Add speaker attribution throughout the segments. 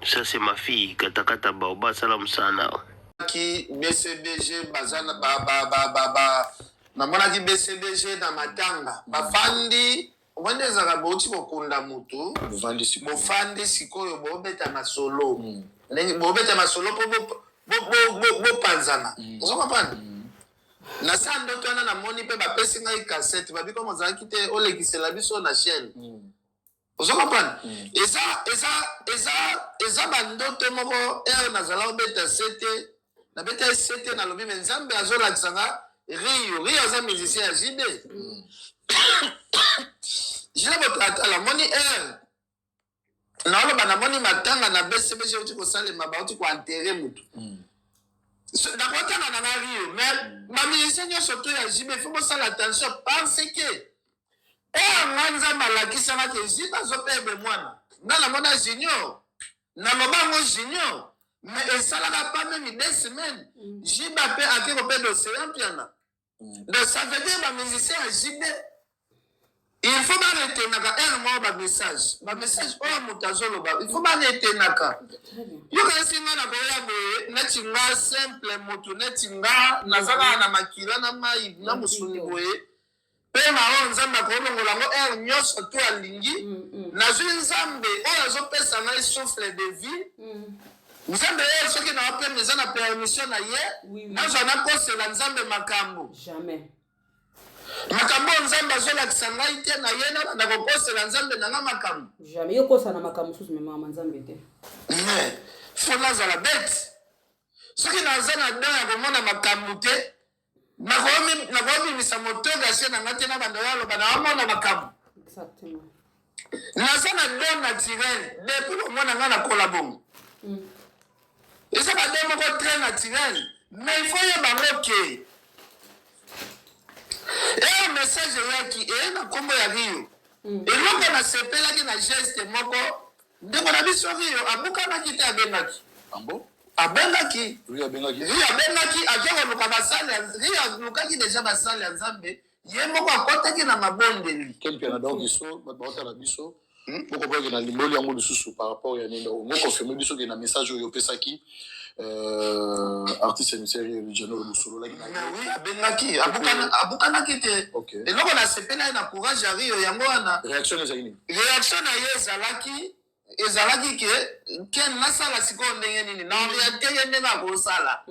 Speaker 1: Ça c'est ma fille katakata baoba salam sana
Speaker 2: ki BCBG bazana namonaki BCBG na matanga bafandi wendezaka bauti kokunda mutu bofandi sikoyo bobeta masolo bobeta masolo po bopanzana ozokomprendre na sa ndoto wana namoni mpe bapesi ngai cassette babiko mozalaki te olekisela biso na chaîne ozokomprendre eza bandoto moko ere nazala obeta sete nabeta sete nalobi me nzambe azolakisanga rio aza musicien ya jibe jile botala moni ere naoloba namoni matanga na BCBG oti kosalema bauti koantere mutu nakotanga na rio mais bamusicien nyonso to ya jibe fo bosala attention parce que nga nzambe alakisangaki jibe azopebe mwana nga namona junior nalobango junior mais esalaka pas même 2 semaines jibe ape ake kopeda océan piana donc ça veut dire bamusicien ya jibe il faut baretenaka ere moko bamessage oyo moto azoloba il faut baretenaka yokanisi nga na koya boye neti nga simple moto neti nga nazalaka na makila na mai na mosuni boye mpe maoyo nzambe akolongola yango ere nyonso to alingi nazwi nzambe oyo azopesa ngai souffle de vie nzambe oyo soki naopema eza na permission na ye nazwa nakosela nzambe makambo makambo oyo nzambe azolakisa ngai te na ye na kokosela nzambe na nga makambo mais fo nazala bete soki naza na don ya komona makambo te nakobimisa motogasie na nga te na bando yaloba naomona makambo naza na don naturel depuis komona nga nakola bongo eza bado moko très naturel mais il faut yebango ke eyo message eyaki eye na nkombo ya rio eloko nasepelaki na geste moko ndeko na biso rio abukanaki te abengaki rio abengaki ake koluka basali rio alukaki deja basali ya nzambe ye moko akotaki na mabondeli
Speaker 3: kelpiana donc biso baotala biso bokoboki na limboli yango lisusu par rapport ya nini mokonfirme biso ke na message oyo opesaki artiste émissaire Luciano Musolo
Speaker 2: oui abengaki abukanaki te eloko nasepelaki na courage ya rio yango wana
Speaker 3: réaction
Speaker 2: na ye ezalaki ke nasala sikoyo ndenge nini na oriente ye ndenge akosala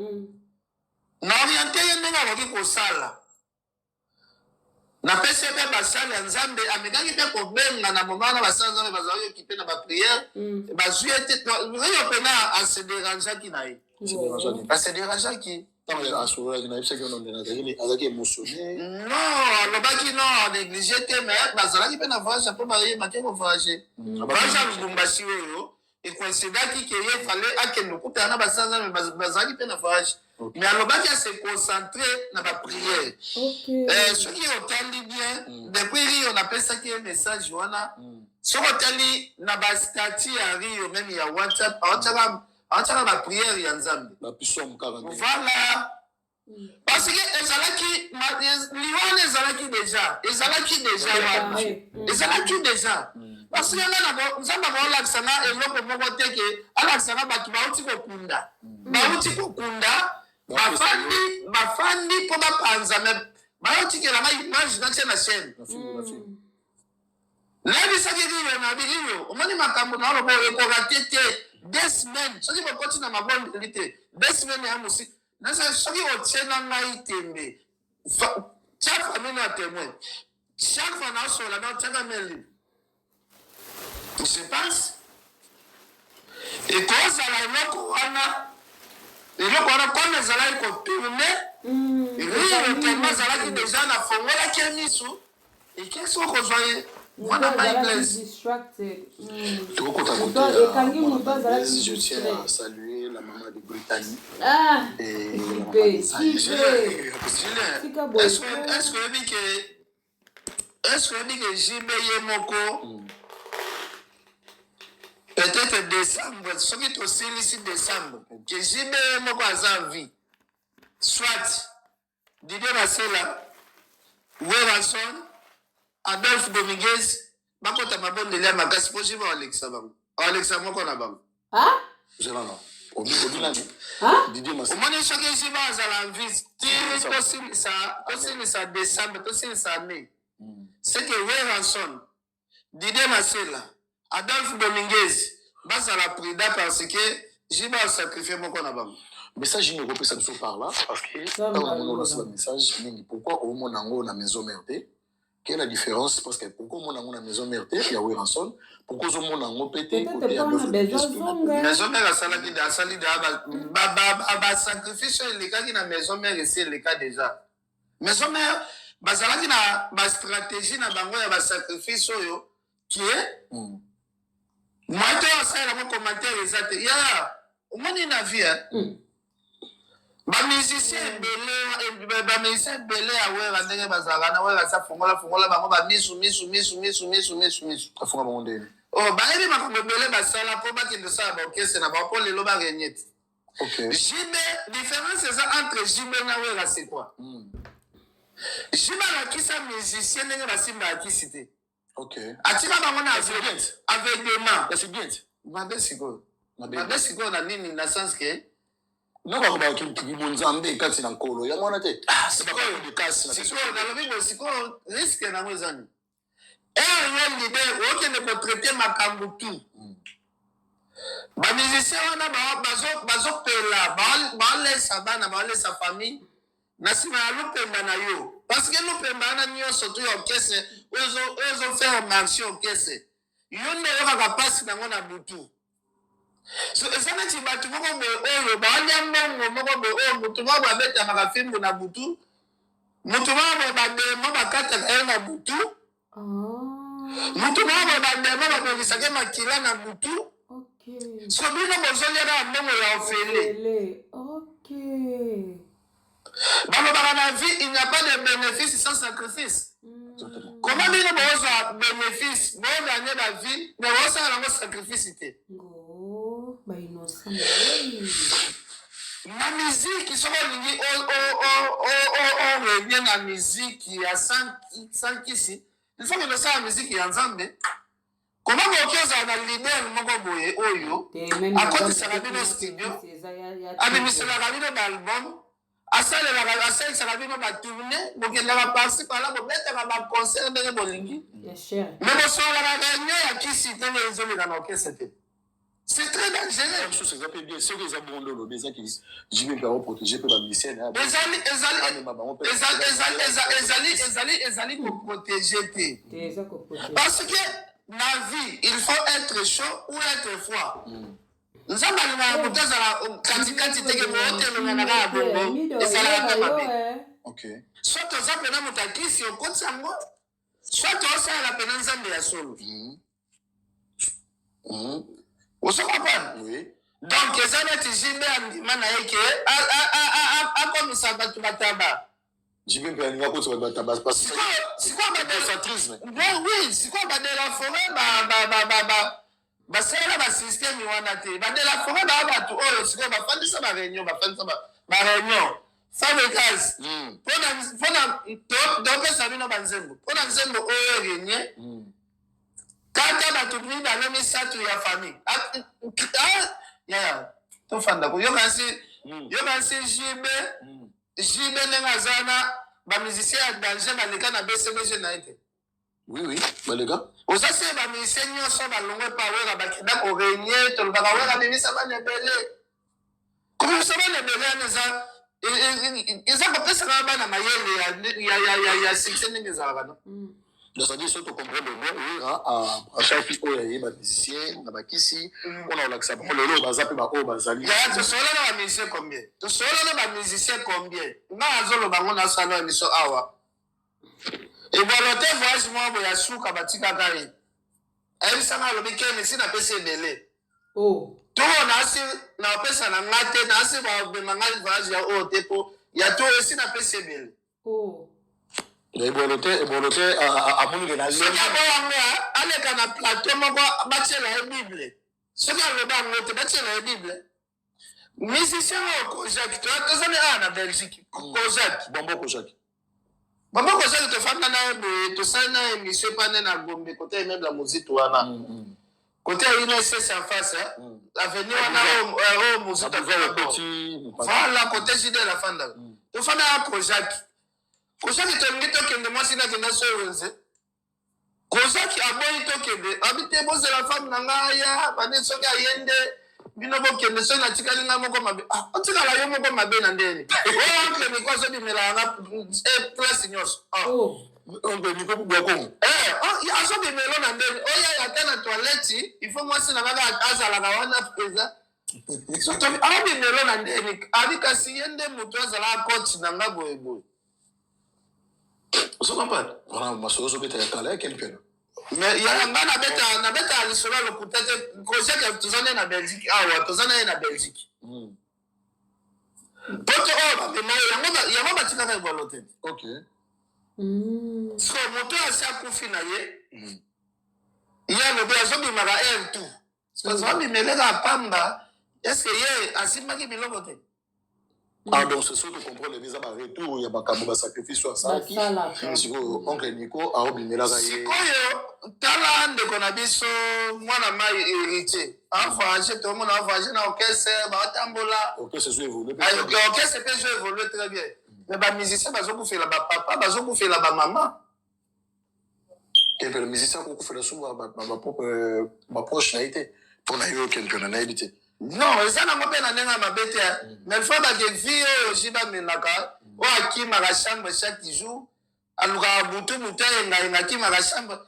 Speaker 2: akoki kosala napesi mpe basali ya nzambe amekaki mpe kobenga na moma wana basali ya nzambe bazalaki okipe na bapriere bazwi ete rio pena asedérangeaki na ye asedérangeaki non alobaki non néglige te mais bazalaki mpe na voyage mpo bayebaki kovoyage voyage ya lubumbashi oyo ekoinsidaki ke ye fale akende okutana na basali ya nzambe bazalaki mpe na voyage mais alobaki ase concentré na bapriere soki otali bien depuis rio napesaki ye message wana soki otali na bastati ya rio meme ya whatsapp aotiaka bapriere ya nzambe voilà parce que liwana ezalaki deja parce que nga nzambe akolakisanga eloko moko te ke alakisanga bato bauti kokunda bafandi mpo bapanza me bayotikelanga image natie na chaîne nayebisaki rio na birio omoni makambo na olobo ekorate te 2 semaines soki bokoti na mabondeli te 2 semaines ya mosi nasa soki otie na ngai tembe chaque fois mino ya témoin chaque fois naosola na otiaka meli je pense ekozala eloko wana kome ezalaki kotourne rio tellement ezalaki deja na fongolaki ya misu ekesi okozwa ye mwana maigles
Speaker 3: je tiens à saluer la maman de Brittany
Speaker 2: est-ce que oyebi ke jibe ye moko peut-être décembre soki tosilisi décembre ke jibe ye moko aza vie soit Didier Basela Werason Adolphe Dominguez bakota mabondeli ya makasi mpo jibe walekisa bango Alexa moko na bango.
Speaker 4: Ah?
Speaker 3: Je là là. Obi nani?
Speaker 4: Ah?
Speaker 3: Didier Massi.
Speaker 2: Omoni soki jiba azala mvisi ti tosilisa décembre tosilisa année. C'est que Weranson, Didier Masela, Adolphe Dominguez, bazala prida parce que jiba a sacrifié moko na bango.
Speaker 3: Message ni repose ça par là parce que quand on a un message pourquoi au monde en na maison mère. Quelle est la différence? Parce que pourquoi mon amour na maison mère il y a Weranson, pourquoi au monde en pété côté ya
Speaker 2: maison mère asala ki asali da ba sacrifice le cas qui na maison mère c'est le cas déjà. Maison mère bazala ki na ba stratégie na bango ya ba sacrifice oyo qui est moi to asala mo commentaire exact ya omoni na vie ba musicien belé awera ndenge bazala na wera sa fongola bango ba misu
Speaker 3: afunga bango ndeni.
Speaker 2: Oh bayebi makambo belé basala po bakende sala ba orchestre na ba po lelo ba renyete.
Speaker 3: OK.
Speaker 2: Jibe différence entre Jibe na wera c'est quoi? Jibe la kisa musicien ndenge basimba akisité.
Speaker 3: OK.
Speaker 2: Atika bango na aveuglement.
Speaker 3: C'est bien.
Speaker 2: Mabe siko na nini na sens que
Speaker 3: non ba ba ki monzambe kati na nkolo ya mwana te.
Speaker 2: c'est pas de casse. Siko na lobi bo siko risque na ngozani. Yo leader okende ko traiter makambo tout. Ba musicien wana bazo pela ba laisse bana ba laisse famille na sima ya lupemba na yo parce que lupemba na nyonso tu orchestre ozo faire marché orchestre yo ne yo ka passe na ngona butu. So ezana ti batu moko be oyo ba nyambo moko be o mutu ba beta maka fimbu na butu mutu ba de ba kata na butu mutu ba de ba kisake makila na butu. OK. So bino bozoli na mbongo ya ofele.
Speaker 4: OK.
Speaker 2: Dans la vie, il n'y a pas de bénéfice sans sacrifice. Comment dire que vous bénéfice, vous gagnez la vie, mais vous avez un sacrifice.
Speaker 4: Oh, bah innocent.
Speaker 2: La musique, qui sont liés on revient à la musique qui a 100 ici. Il faut que nous sachions la musique qui est ensemble. Comment vous avez un leader, oyo, à côté de ça, il studio, à album. Asala bino ba tourner bokenda ba passer par là bobeta ba concert ndenge bolingi mais bosola ba réunion ya kisi tene ezoli na orchestre. C'est très dangereux.
Speaker 3: Même chose exemple bien ceux qui abondent le des qui je vais pas protéger que la musicien
Speaker 2: ezali pour protéger te parce que la vie il faut être chaud ou être froid. Nzamba na kutazala katikati teke mote na na bongo esala mabe.
Speaker 3: OK.
Speaker 2: Soit oza pena mutakisi okotsa ngo soit osa la pena nzambe ya solo. Oso comprendre?
Speaker 3: Oui.
Speaker 2: Donc ezana tijimbe andima na yeke a comme ça batu bataba.
Speaker 3: Jibe pe aninga ko so bataba parce que
Speaker 2: c'est quoi ba
Speaker 3: concentrisme.
Speaker 2: Oui, c'est quoi ba de la forêt basala ba système wana te ba de la forêt ba batu oyo siko ba fandisa ba réunion ba réunion femme gaz pona donc ça bino banzembo pona nzembo oyo réunion kata batu ni ba na misatu ya famille ya to fanda ko yo kansi jibe nenga zana ba musicien ya danger ba leka na BCBG na ete.
Speaker 3: Oui, bah les gars.
Speaker 2: Aux assez ba musicien nyonso ba longwe pa wera ba kida ko réunion to ba wera bimisa ba nebele. Comment ça va nebele neza ils ont pas ça ba na mayele ya 6 ningi za bana.
Speaker 3: Donc ça dit surtout comprendre le bon à chaque fois il y a des musiciens na bakisi on a l'accès pour le ba zape ba o ba zali.
Speaker 2: Ya to solo na ba musicien combien? To solo na ba musicien combien? Na azolo bango na sala miso awa. Et voilà, tu vois, moi, je suis sûr que tu as gagné. Et ça m'a dit que si na pese belé.
Speaker 4: Oh.
Speaker 2: Tout on a si na pese na ngate na si ba be mangali voyage ya o tepo. Ya tout aussi na pese belé.
Speaker 4: Oh.
Speaker 3: Et boloté à mon de la
Speaker 2: Ce qui a bon aller quand na plateau moko bâtir la Bible. Ce qui a le ban note bâtir la Bible. Musicien au Kojak, tu as besoin de en Belgique. Kojak,
Speaker 3: Bombo Kojak.
Speaker 2: Baba ko sala to fanda na be to sana émission pa na Gombe côté même la musique wana. Côté INSS en face, l'avenue, on a Moussouta. Voilà, côté Jide la Fanda. Tu fais un Kojak. Kojak est un mytho qui est moi, si tu n'as pas Kojak a bon mytho qui est habité, bon, c'est la femme Nangaya, Banesoka Yende, Binobo qui est le seul à Tikalina Mokomabe. Ah, on tient la Yomo comme ma benandé. Oh, on fait quoi, ça dit, mais là, place signos. Oh.
Speaker 3: On peut dire que
Speaker 2: il y a ça de melon en deux. Oh, il y a la toilette. Il faut moi, c'est la vague à casa, la gawana présent. Ah, des melon en deux. Avec un sien de moto, ça la côte dans la boue.
Speaker 3: ça va pas. Voilà, ma soeur, je vais te caler quelqu'un.
Speaker 2: Mais il y a un gars qui a un sur le côté de projet que tu en es en Belgique. Ah, ouais, tu en es en Belgique. Parce que, oh, il y a un petit peu de volonté.
Speaker 3: Ok.
Speaker 2: So moto asa kufina ye ya no bia so bi mara tout parce que bi melega pamba est-ce que ye asima ki biloko te
Speaker 3: Ah donc c'est sûr que comprendre les visa ba retour ya ba kabo ba sacrifice sur ça qui si oncle Nico a obi melega ye
Speaker 2: sikoyo tala ndeko na biso mwana mai héritier voyage tout le monde a voyagé na orchestre ba tambola
Speaker 3: orchestre c'est évolué
Speaker 2: orchestre peut évoluer très bien. Mais les musiciens, ils ont fait la papa, ils ont fait la maman.
Speaker 3: Et les musiciens, ils ont fait la propre proche naïté. Pour naïo quelqu'un naïté.
Speaker 2: Non, ça n'a pas de bête. Mais il faut que les filles, aussi, ou à qui ma chambre chaque jour, à l'ouaboutou, moutain, et qui ma chambre,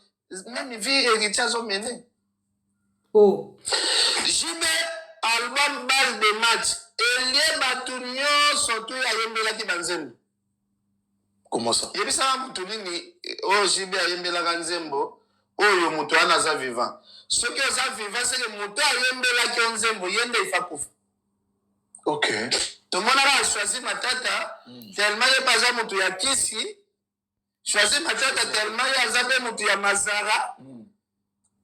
Speaker 2: même les filles héritières sont menées.
Speaker 4: Oh.
Speaker 2: J'y mets album balle de match. Et les bâtonnons surtout à Yembela qui banzembo.
Speaker 3: Comment ça?
Speaker 2: Il y a ça bâtonnini oh jibe à Yembela ganzembo oh yo muto anaza vivant. Ce qui est vivant c'est que muto à Yembela qui onzembo yende ifa kufa.
Speaker 3: Ok.
Speaker 2: Tout le monde a choisi ma tata tellement il pas ça muto ya kisi. Choisi ma tata tellement il y a zabe muto ya mazara.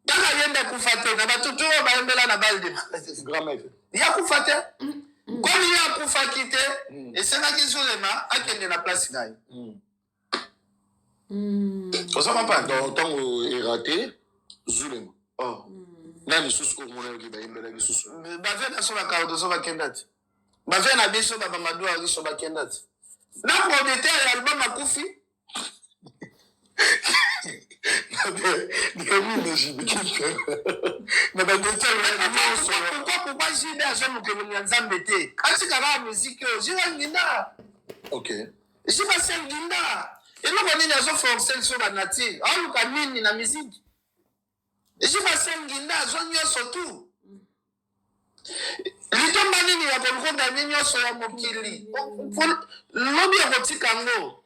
Speaker 2: Kaka yende kufa te na batutu ba Yembela na balle de
Speaker 3: grand-mère.
Speaker 2: Il y a kufa te. Comme il y a kufa quitté, et c'est là qu'ils ont les mains, à quelle est la place là?
Speaker 3: Ça va pas. Dans le temps où il est raté, Zulema.
Speaker 2: Oh.
Speaker 3: Là, les sous au monde qui va y mettre les sous.
Speaker 2: Bavé na soba kaodo soba kendat. Bavé na biso ba Mamadou ali soba kendat. Na producteur l'album a kufi. Pourquoi j'ai des gens qui me disent embêté? Quand tu as la musique, j'ai un guinda.
Speaker 3: Ok.
Speaker 2: J'ai passé un guinda. Et là, on est dans un forcé sur la nature. On a mis la musique. Et j'ai passé un guinda, j'en ai surtout. Lito manini ya kolkonda ninyo so ya mokili. Lobi ya kotika ngo.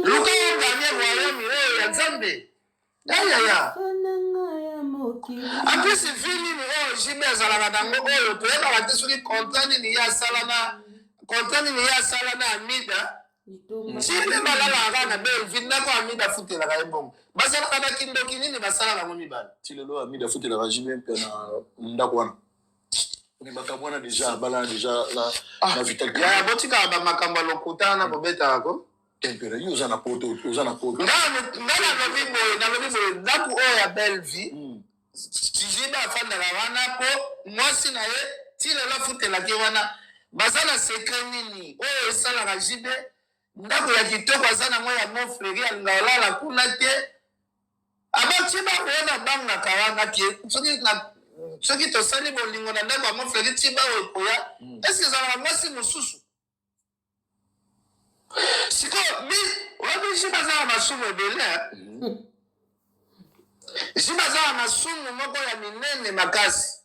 Speaker 2: Luka ya ganye royaume ya Nzambe. Ya. En plus c'est fini ni jibe azala dango oyo to eka wate soki contrat ni ya salana Amida. Jibe balala agana bel vinna ko Amida futela ka embongo. Basala kana kindoki nini basala ka ngoni bana.
Speaker 3: Tilelo Amida futela ka jibe mpe na ndakwana. On est makamwana déjà bala déjà la vital.
Speaker 2: Ya botika ba makamba lokutana bobeta ko.
Speaker 3: Tempera yo uzana poto.
Speaker 2: Ngana lobi boy daku oya belle vie. Jibe afanda la wana po mwasi na ye tilelo futela ki wana. Bazana secret nini oyo esala ka jibe ndako ya kitoko azana mo ya mon frère alingala la kuna te abati ba ona banga kawanga ke soki to sali bolingo na ndako ya mon frère tiba okoya est-ce que ça va mwasi mususu siko mi wabi jiba za masumu ebele jiba za masumu moko ya minene makasi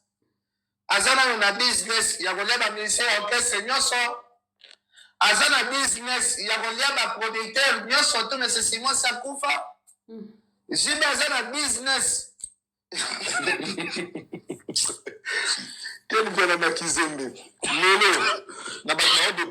Speaker 2: azana na business ya koleba ministère ya orchestre nyonso azana business ya koleba producteur nyonso to nécessairement sa kufa jibe azana business
Speaker 3: quel bien na kizembe lelo na ba de